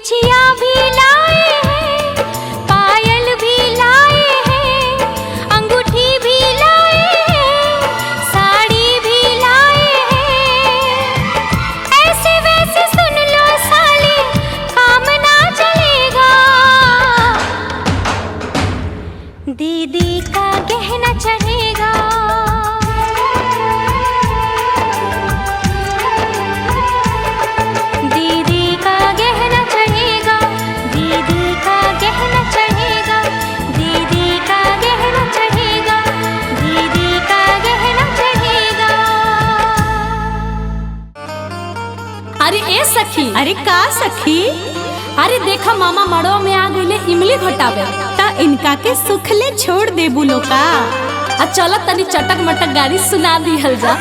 बिछिया भी लाए हैं, पायल भी लाए हैं, अंगूठी भी लाए हैं, साड़ी भी लाए हैं। ऐसे वैसे सुन लो साली, काम ना चलेगा। दीदी का गहना चढ़ेगा। दीदी का गहना चढ़ेगा, दीदी का गहना चढ़ेगा, दीदी का गहना चढ़ेगा, दीदी का गहना चढ़ेगा। अरे ए सखी, अरे का सखी? अरे देखा मामा मड़ो में आ गईले इमली घटावे। ता इनका के सुखले छोड़ दे बुलो का। चल तनी चटक मटक गाड़ी सुना दिहल जा।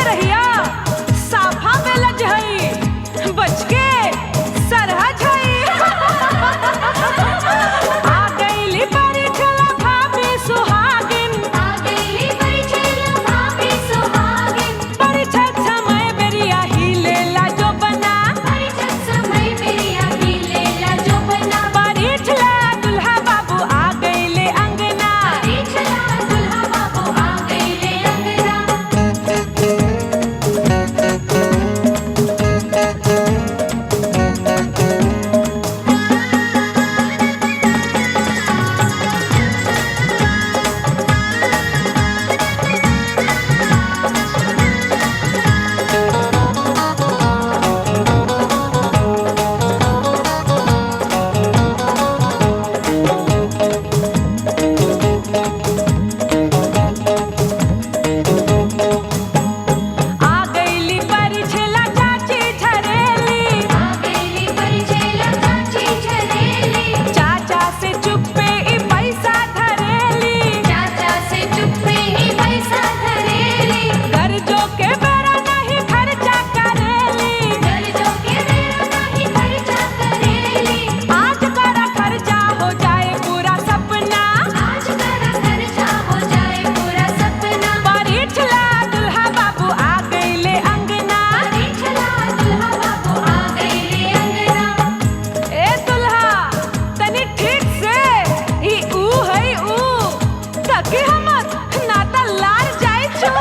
रहिया साफा में लज हई बच के सरहज हई आ गईली परिछला भाभी सुहागिन आ गईली परिछला भाभी सुहागिन परिछत समय बेरिया ही लेला जो बना परिछत समय बेरिया ही लेला जो बना परिछला दुल्हा बाबू आ गईले अंगना परिछला दुल्हा बाबू आ गईले अंगना आ गईली परिछला चाची झरेली आ गईली परिछला चाची झरेली चाचा से चुप्पे ई पैसा धरेली चाचा से चुप्पे ही पैसा धरेली घर जो के बेरा नहीं खर्चा करेली घर जो के मेरा नहीं खर्चा करेली आज करा खर्चा हो जाए पूरा सपना आज करा खर्चा हो जाए पूरा सपना परिछला दुल्हा बाबू आ गईले अंगना परिछला दुल्हा बाबू आ गईले अंगना ए दुल्हा तनी ठीक से ई ऊ हई ऊ तकी हमत नाता लार जाई छु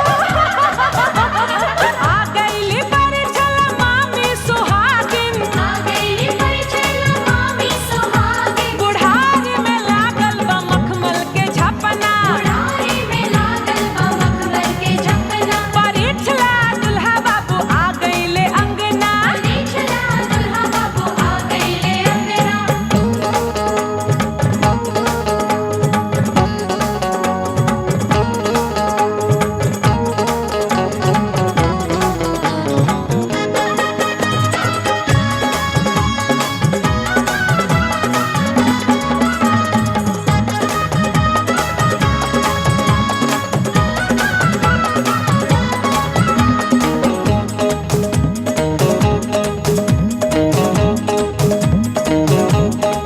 आ गईली परिछला मामी सुहागिन आ गईली परिछला मामी सुहागिन बुढ़ारी में लागल बा मखमल के झपना बुढ़ारी में लागल बा मखमल के झपना परिछला दुल्हा बाबू आ गईले अंगना परिछला दुल्हा बाबू आ गईले अंगना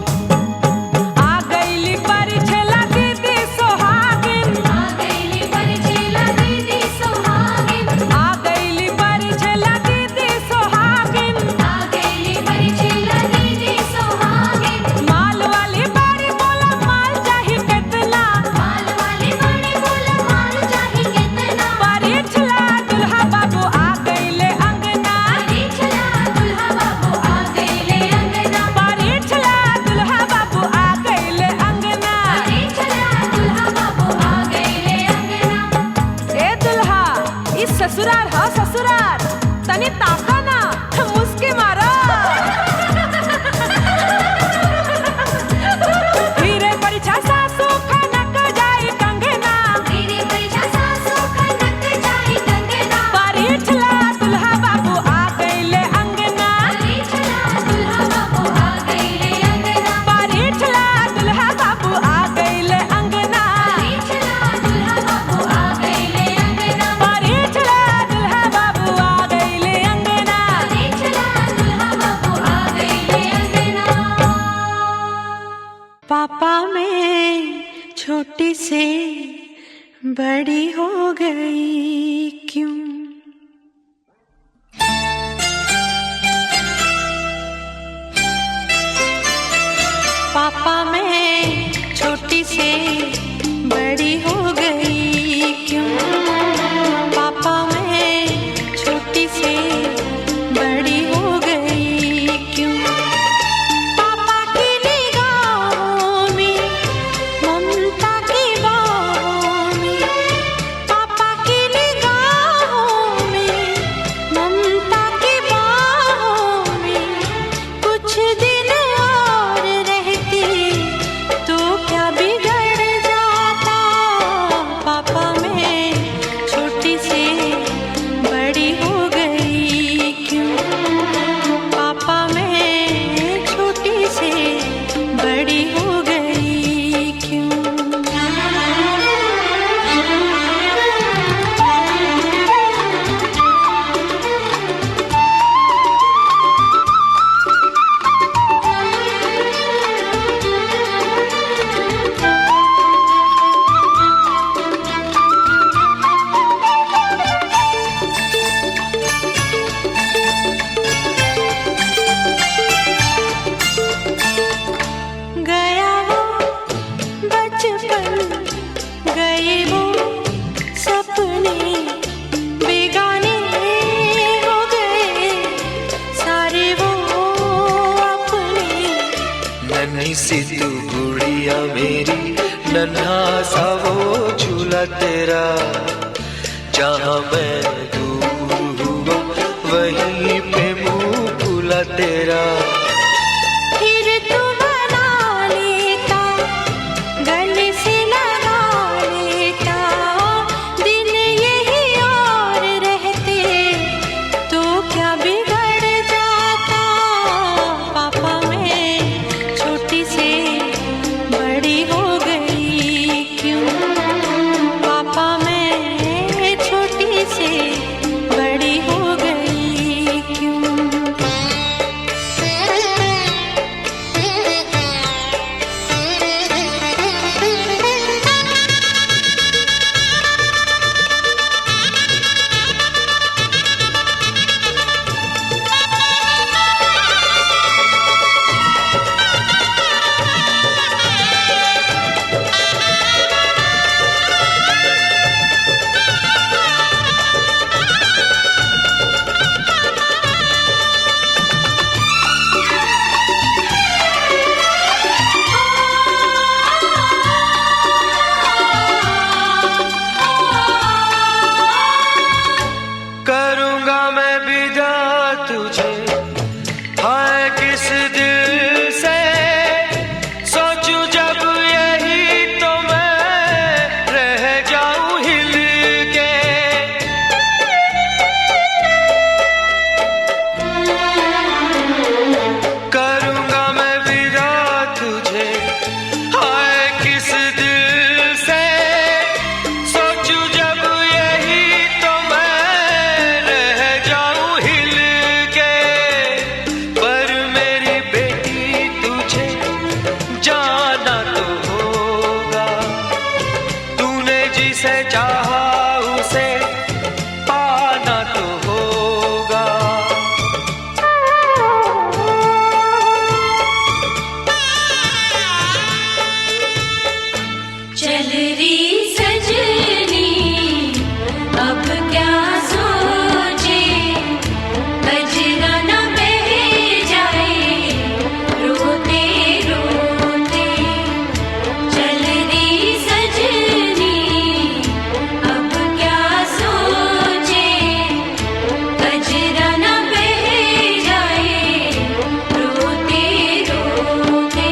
आ गईली परिछला दीदी सोहागिन आ गईली परिछला दीदी सुहागिन आ गईली परिछला दीदी सोहागिन आ गईली परिछला दीदी सुहागिन माल वाली बारी बोला माल चाही कितना माल वाली बड़ी बोला माल चाही कितना परिछला दुल्हा बाबू आ गईले अंगना परिछला दुल्हा बाबू आ गईले अंगना परिछला दुल्हा बाबू आ गईले अंगना परिछला दुल्हा बाबू आ गईले अंगना ए दुल्हा ई ससुरार हा ससुरार तनी ताका ना मुस्की मारा हीरे परिछा सासू खनक जाई कंगना तेरे परिछा सासू खनक जाई कंगना परिछला दुल्हा बाबू आ गईले अंगना परिछला दुल्हा बाबू आ गईले अंगना परिछला दुल्हा बाबू आ गईले अंगना परिछला दुल्हा बाबू आ गईले अंगना परिछला दुल्हा बाबू आ गईले अंगना परिछला दुल्हा बाबू आ गईले अंगना पापा मैं छोटी से बड़ी हो गई क्यों? पापा मैं छोटी से बड़ी हो गई क्यों? पापा मैं छोटी से बड़ी हो गई क्यों? पापा की निगाहों में ममता की बाहों में, पापा की निगाहों सी तू गुड़िया मेरी, नन्हा सा वो झूला तेरा। जहाँ मैं दूर हुआ वहीं पे मुंह फूला तेरा। फिर तू बना लेता, गले से लगा लेता, दिन यही और रहते तो क्या बिगड़ जाता। पापा मैं छोटी से बड़ी हो गई क्यों? पापा मैं छोटी से बड़ी हो गई क्यों? करूंगा मैं विदा तुझे, हाय किस दिल से सोचूं जब यही तो मैं रह जाऊं हिल के। करूंगा मैं विदा तुझे, हाय किस दिल से सोचूं जब यही तो मैं रह जाऊं हिल के। पर मेरी बेटी तुझे जाना तो होगा, तूने जिसे चाहा उसे पाना तो होगा। चल री सजनी अब क्या सोचे, कजरा न बह जाए रोते रोते। चल री सजनी अब क्या सोचे, कजरा न बह जाए रोते रोते।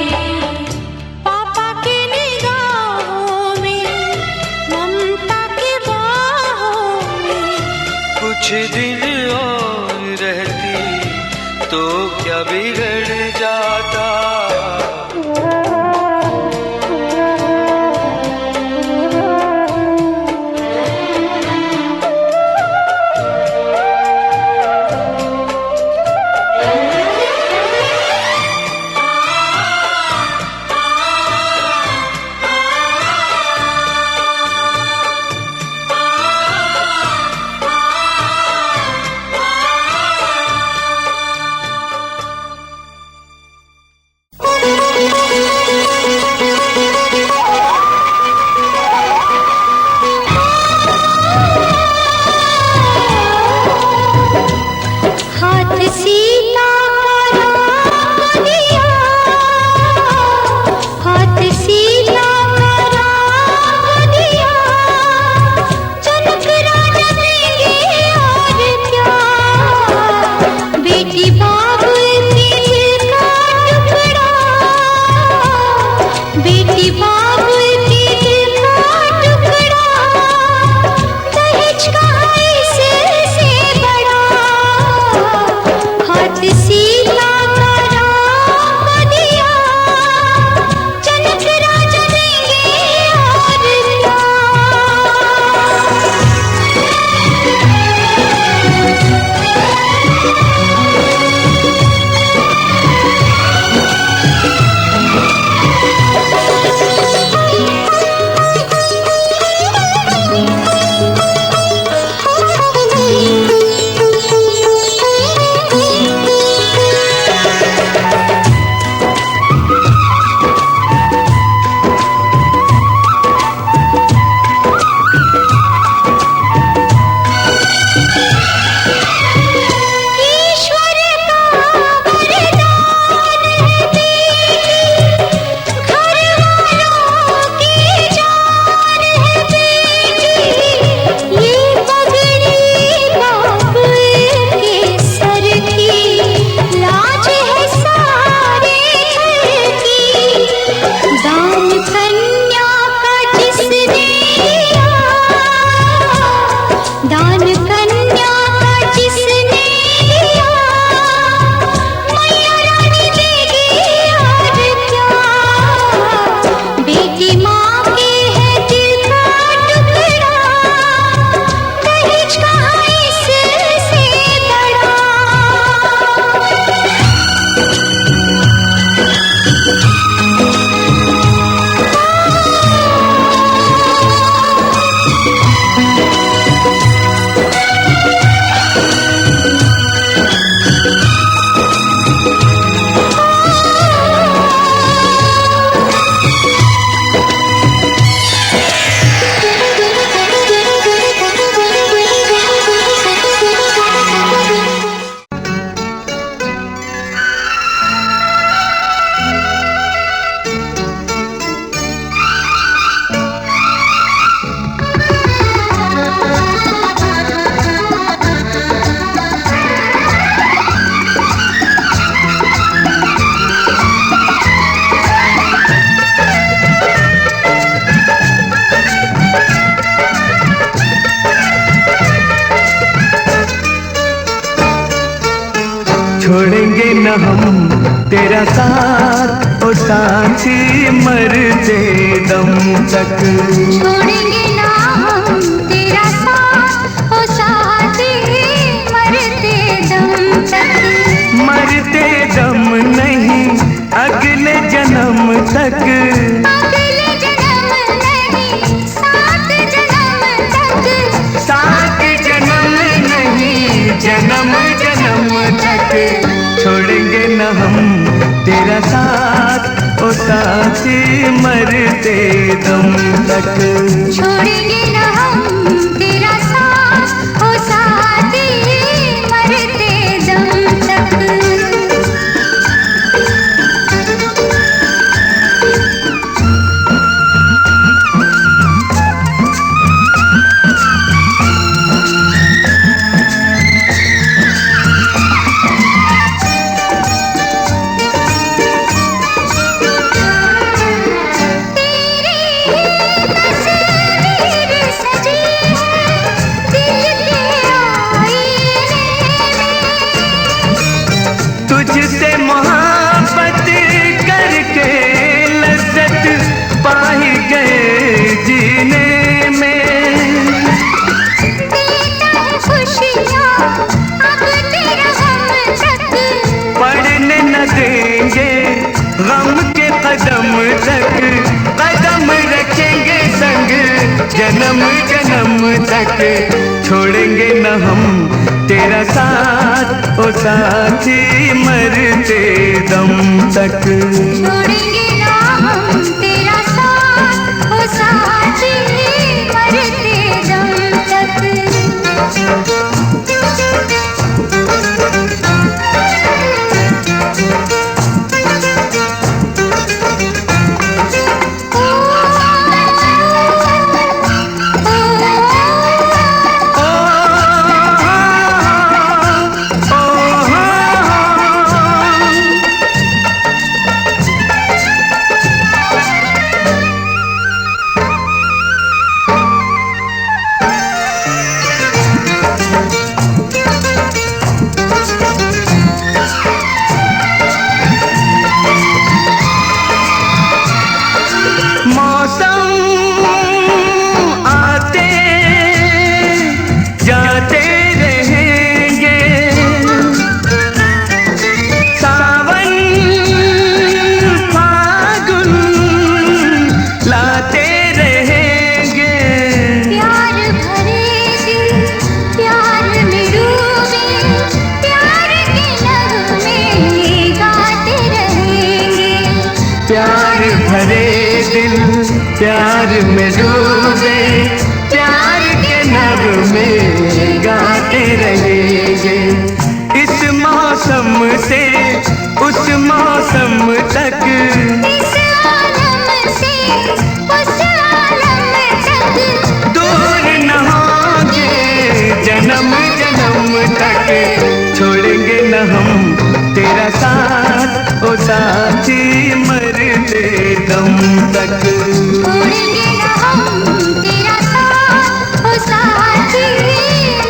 पापा की निगाहों में, ममता की बाहों में, कुछ दिन और रहती तो क्या बिगड़ जाता। छोड़ेंगे न हम तेरा साथ ओ साथी मरते दम तक। छोड़ेंगे ना हम तेरा साथ ओ साथी मरते दम तक। मरते दम नहीं अगले जन्म तक। अगले जन्म नहीं सात जन्म तक। सात जन्म नहीं जन्म जन्म तक। छोड़ेंगे न हम तेरा साथ ओ साथी मरते दम तक। छोड़ेंगे ना हम तेरा साथ ओ साथी मरते दम तक। तुझसे मोहब्बत करके लज्जत पा ही गए जीने में। देता है खुशियाँ अब तेरा हम तक। पढ़ने न देंगे गम के कदम तक। कदम रखेंगे संग जन्म जन्म तक। छोड़ेंगे न हम तेरा साथ ओ साथी मरते दम तक। छोड़ेंगे ना हम तेरा साथ ओ साथी मरते दम तक। प्यार में डूबे प्यार के नगमे गाते रहेंगे। इस मौसम से उस मौसम तक। इस आलम से उस आलम तक। दूर न होंगे जन्म जन्म तक। छोड़ेंगे न हम तेरा साथ ओ साथी मरते दम तक। छोड़ेंगे ना हम तेरा साथ ओ साथी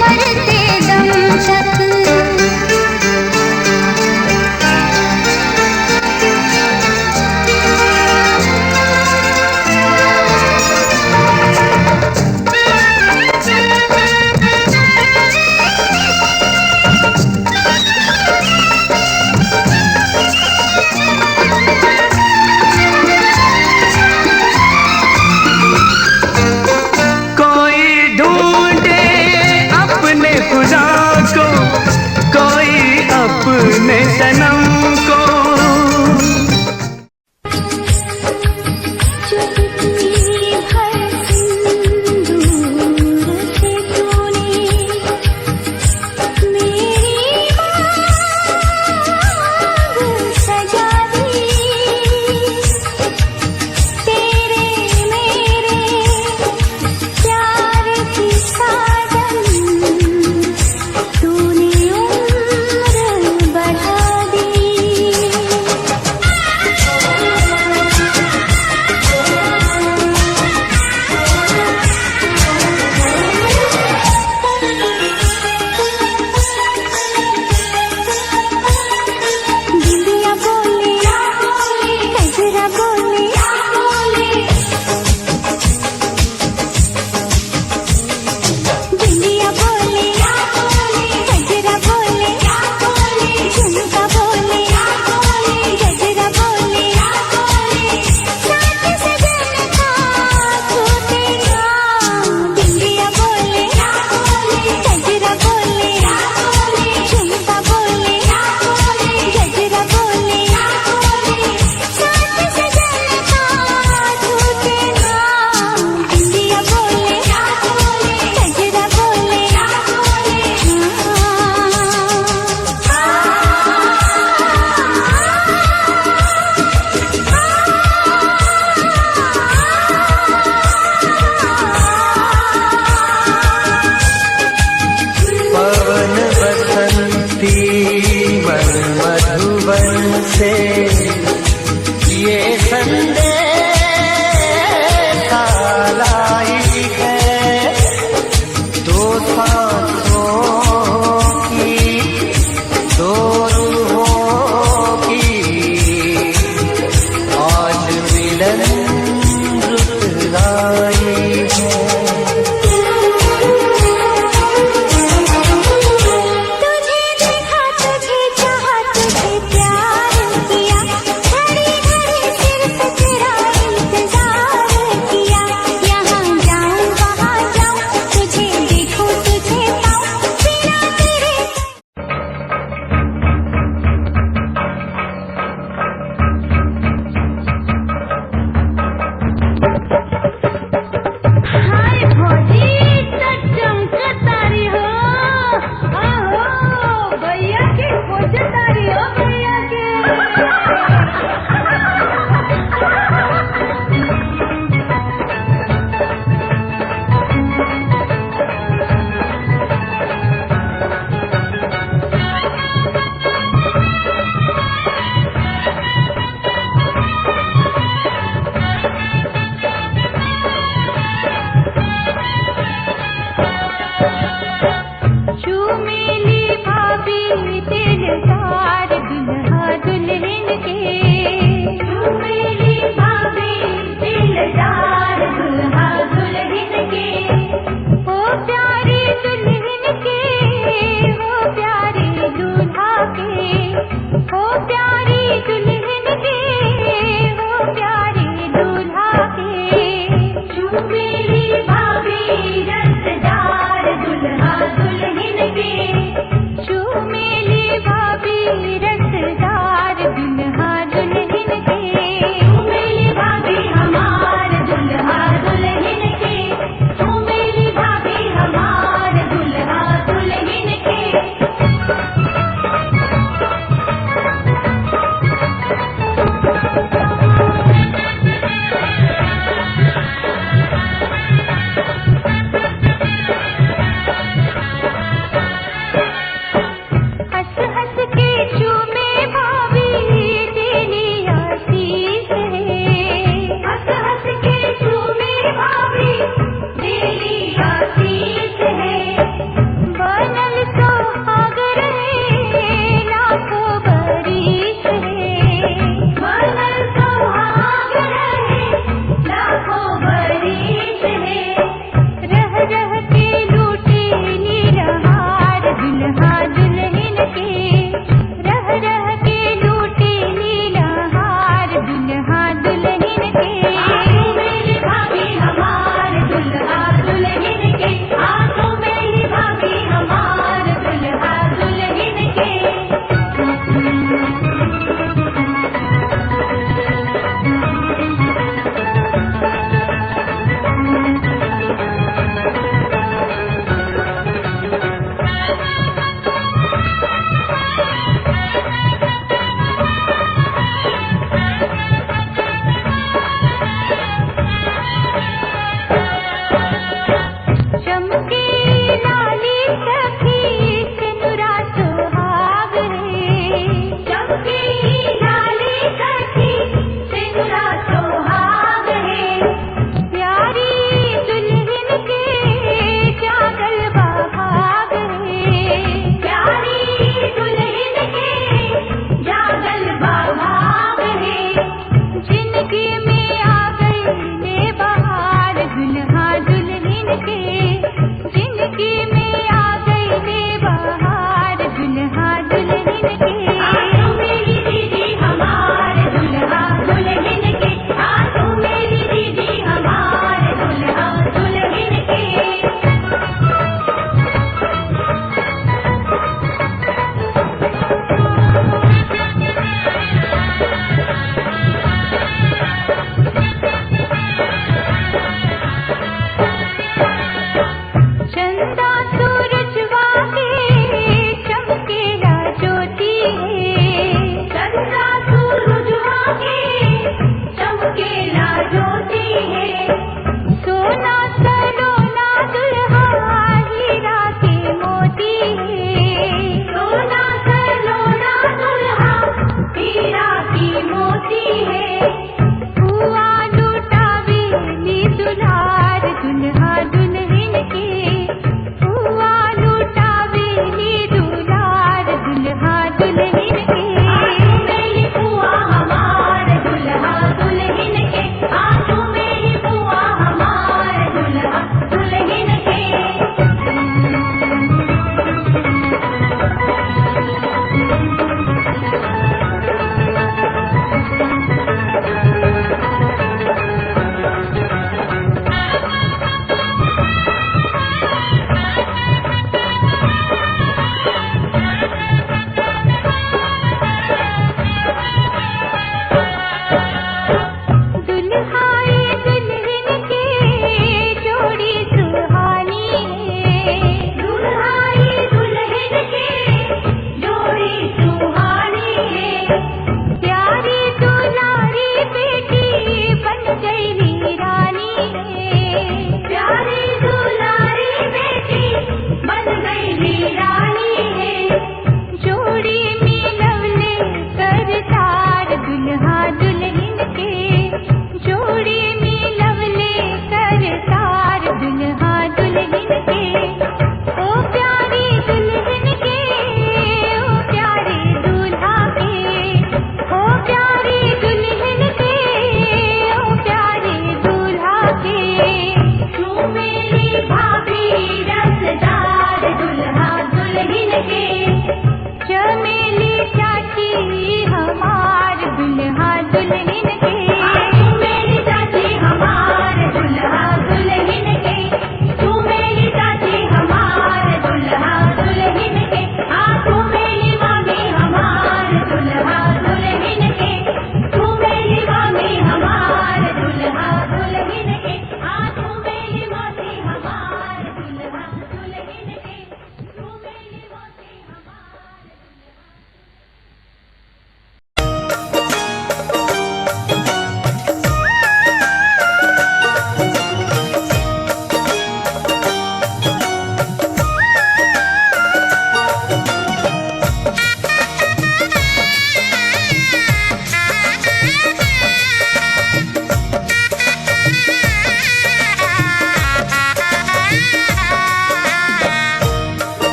मरते दम तक। अपने सनम को बढ़ा दी। से ये संदेश लाई है, दो सांसों की दो रूहों की आज मिलन रुतलाई है। तुझे देखा, तुझे चाहा, तुझे प्यार किया, घड़ी घड़ी सिर पे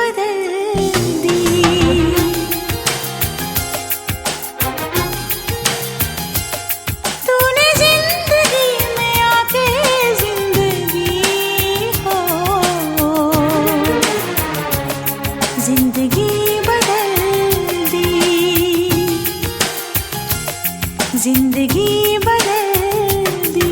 बदल दी। तूने जिंदगी में आके जिंदगी हो जिंदगी बदल दी, जिंदगी बदल दी।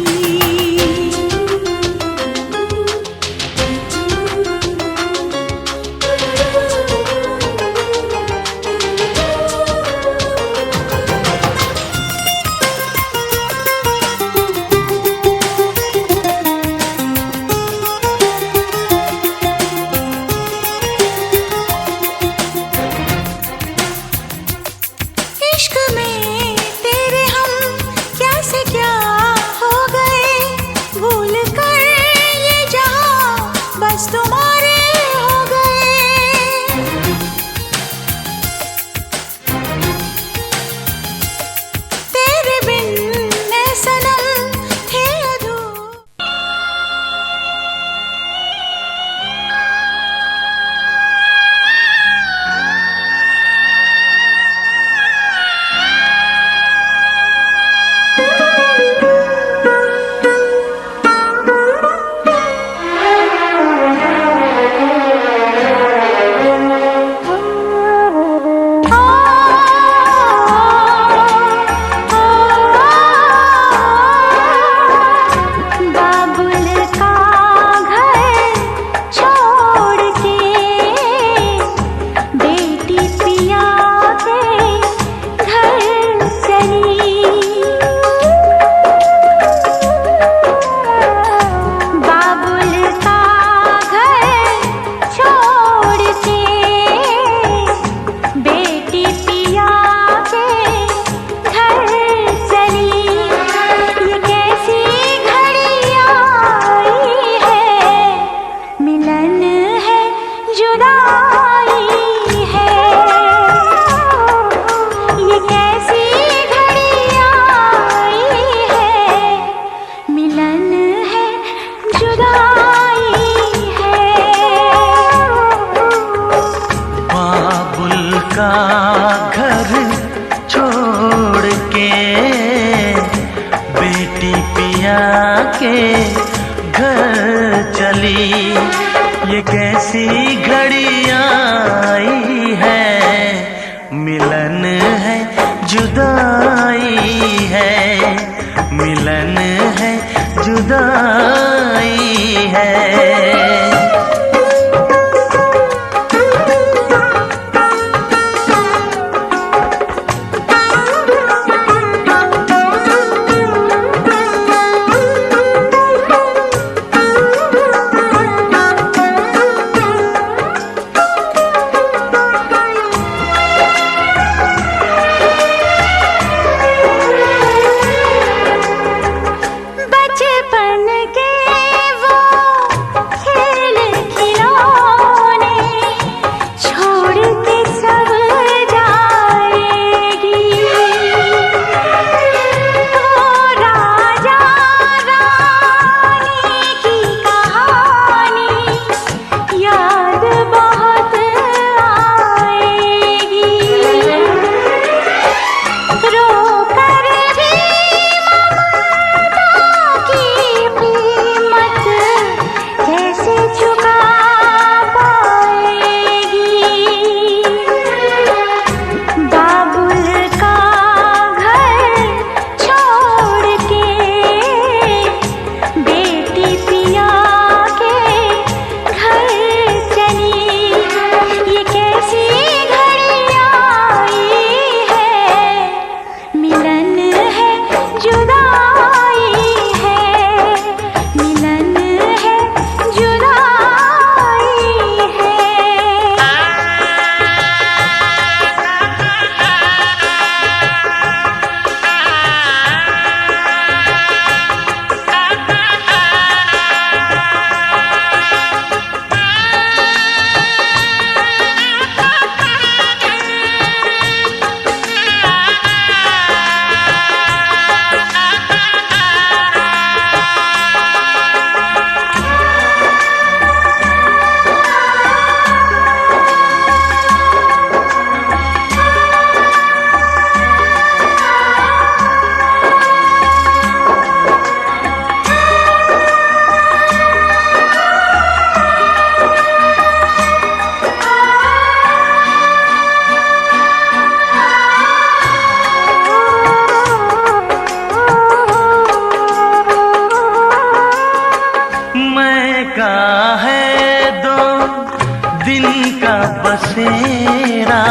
जिनका बसेरा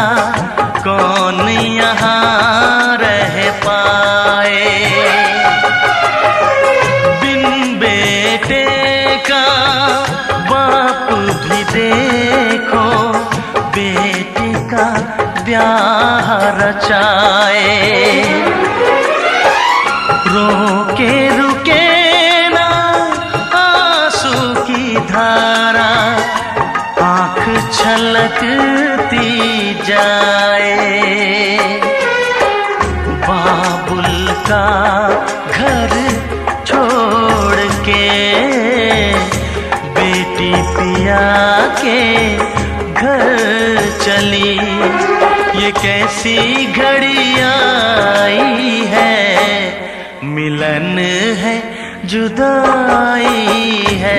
कौन यहाँ रह पाए। बिन बेटे का बाप भी देखो बेटे का ब्याह रचाए। रोके रुके ना आंसू की धारा आँख छलकती जाए। बाबुल का घर छोड़ के बेटी पिया के घर चली। ये कैसी घड़ी आई है, मिलन है जुदाई है।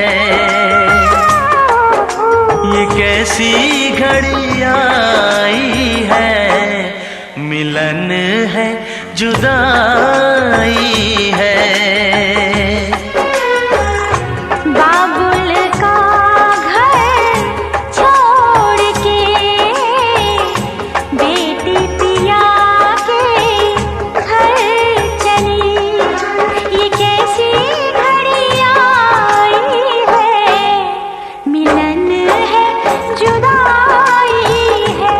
ये कैसी घड़ी आई है, मिलन है जुदाई है। बाबुल का घर छोड़ के बेटी पिया के घर चली। ये कैसी घड़ी आई है, मिलन है जुदाई है।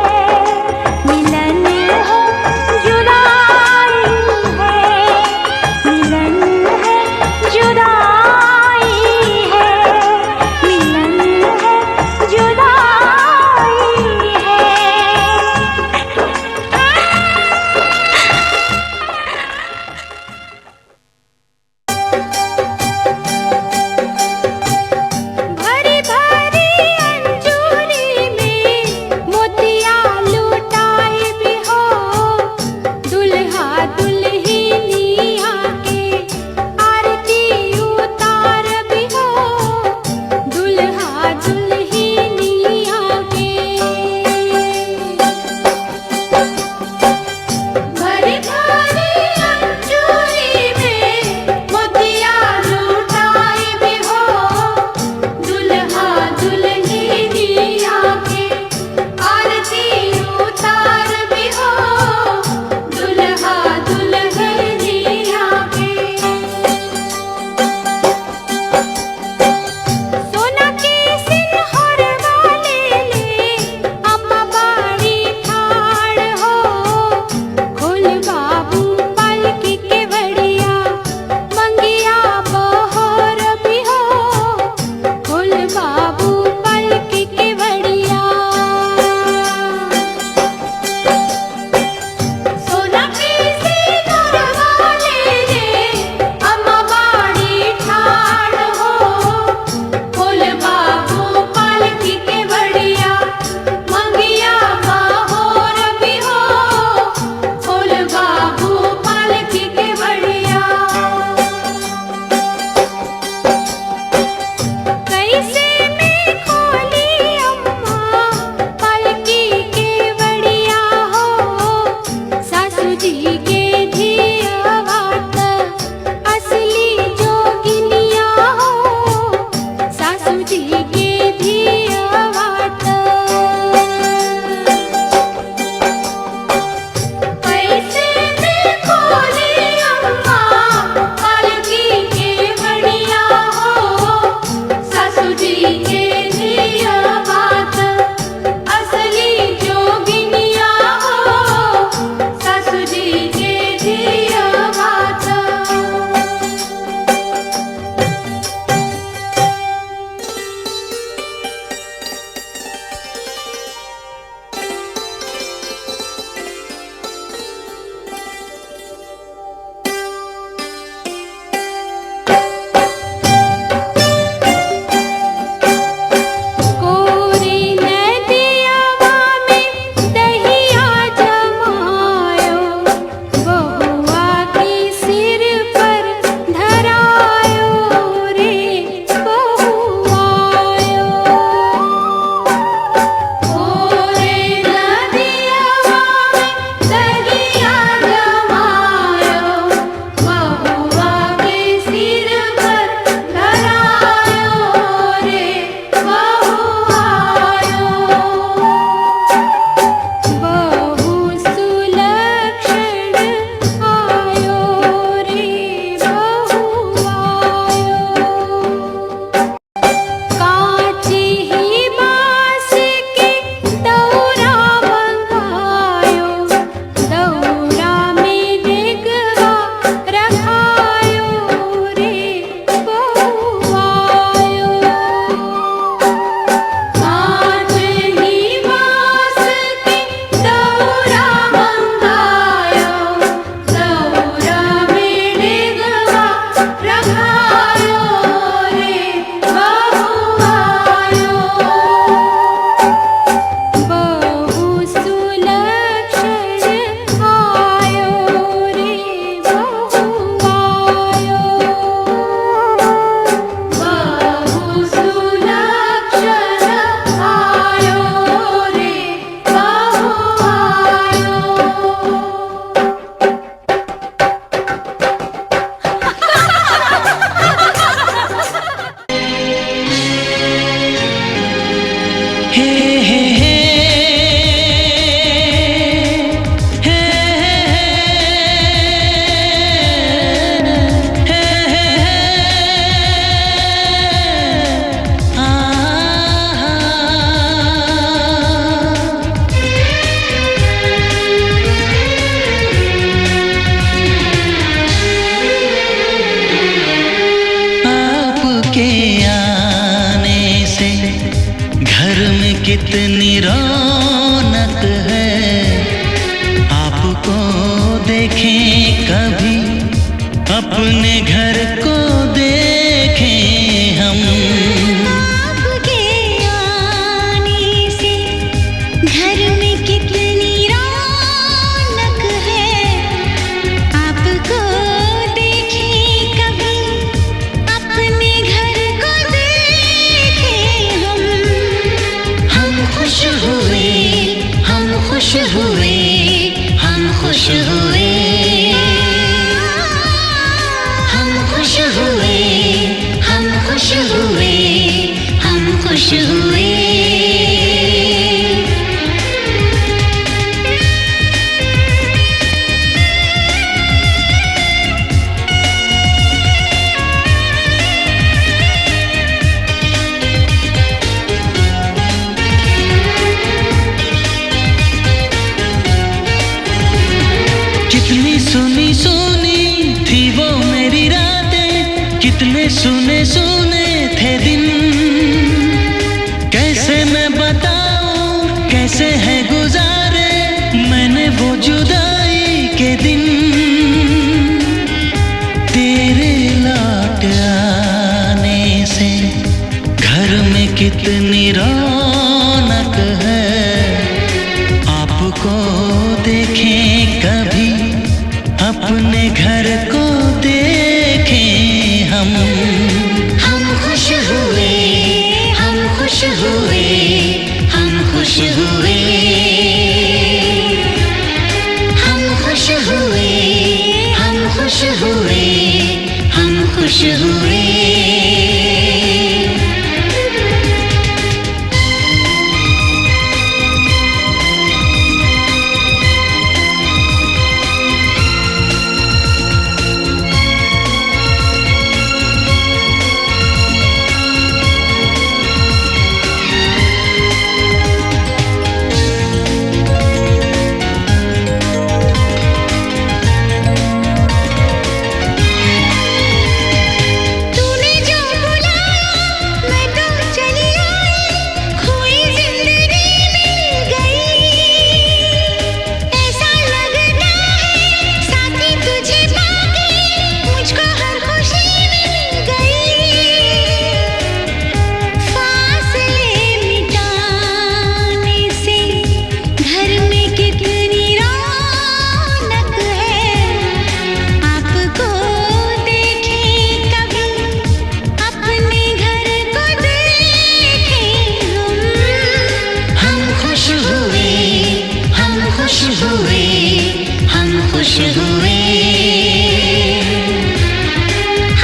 मिलन है जुदाई है, मिलन है कितनी रौनक है, आपको देखें कभी, अपने घर को देखें हम। आपके आने से घर में कितनी रौनक है, आपको देखें कभी, अपने घर को देखें हम। हम खुश हुए, हम खुश हुए, हम खुश हुए, हम खुश हुए, हम खुश हुए, हम खुश हुए। कितनी सुनी सुनी थी वो मेरी रातें, कितने सुने सुने थे दिन। कैसे मैं बताऊं कैसे है गुजारे मैंने वो जुदाई के दिन। तेरे लौट आने से घर में कितनी रौनक है, आपको देखें कभी, अपने घर को देखें हम। हम खुश हुए, हम खुश हुए, हम खुश हुए, हम खुश हुए, हम खुश हुए, हम खुश हुए। तूने जो बुलाया मैं तो चली आई, खोई जिंदगी मिल गई। ऐसा लगता है साथी तुझे पाके मुझको हर खुशी मिल गई। फासले मिटाने से घर में कितनी रौनक है, आपको देखें कभी, अपने घर को देखें हम। हम खुश हुए, हम खुश हुए, हम खुश हुए,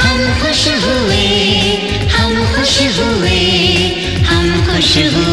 हम खुश हुए, हम खुश हुए, हम खुश हुए।